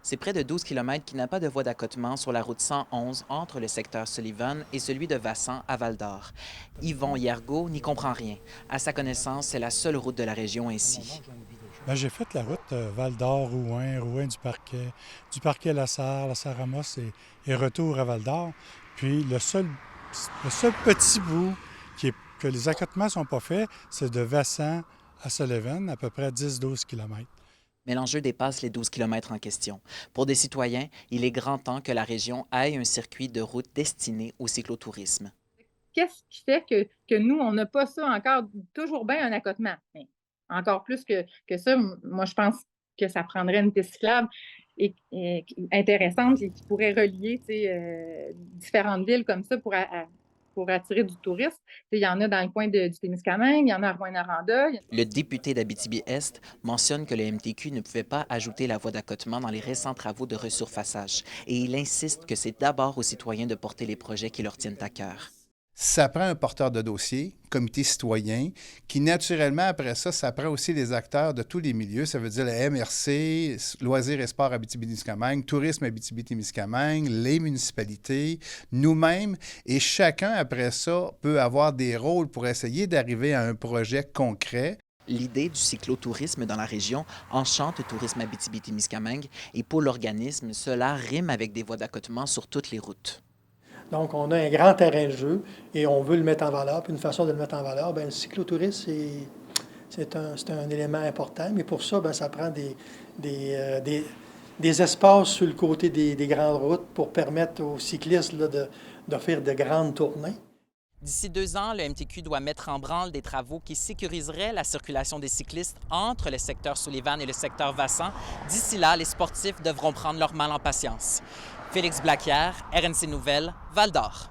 C'est près de 12 km qui n'a pas de voie d'accotement sur la route 111 entre le secteur Sullivan et celui de Vassan à Val-d'Or. Yvon Hiergaud n'y comprend rien. À sa connaissance, c'est la seule route de la région ainsi. Bien, j'ai fait la route Val-d'Or, Rouen, Rouen du Parquet La Sarre-Amos et retour à Val-d'Or. Puis le seul petit bout que les accotements ne sont pas faits, c'est de Vassan à Sullivan, à peu près 10-12 km. Mais l'enjeu dépasse les 12 km en question. Pour des citoyens, il est grand temps que la région aille un circuit de route destiné au cyclotourisme. Qu'est-ce qui fait que nous, on n'a pas ça encore, toujours bien un accotement? Mais encore plus que ça, moi, je pense que ça prendrait une piste cyclable intéressante et qui pourrait relier différentes villes comme ça pour attirer du tourisme. Il y en a dans le coin du Témiscamingue, il y en a à Rouyn-Noranda. Le député d'Abitibi-Est mentionne que le MTQ ne pouvait pas ajouter la voie d'accotement dans les récents travaux de resurfaçage et il insiste que c'est d'abord aux citoyens de porter les projets qui leur tiennent à cœur. Ça prend un porteur de dossier, comité citoyen, qui naturellement, après ça, ça prend aussi les acteurs de tous les milieux. Ça veut dire la MRC, Loisirs et Sports Abitibi-Témiscamingue, Tourisme Abitibi-Témiscamingue, les municipalités, nous-mêmes. Et chacun, après ça, peut avoir des rôles pour essayer d'arriver à un projet concret. L'idée du cyclotourisme dans la région enchante Tourisme Abitibi-Témiscamingue et pour l'organisme, cela rime avec des voies d'accotement sur toutes les routes. Donc, on a un grand terrain de jeu et on veut le mettre en valeur. Puis une façon de le mettre en valeur, bien, le cyclotourisme, c'est un élément important. Mais pour ça, bien, ça prend des espaces sur le côté des grandes routes pour permettre aux cyclistes là, de faire de grandes tournées. D'ici 2 ans, le MTQ doit mettre en branle des travaux qui sécuriseraient la circulation des cyclistes entre le secteur Sullivan et le secteur Vassan. D'ici là, les sportifs devront prendre leur mal en patience. Félix Blaquière, RNC Nouvelles, Val-d'Or.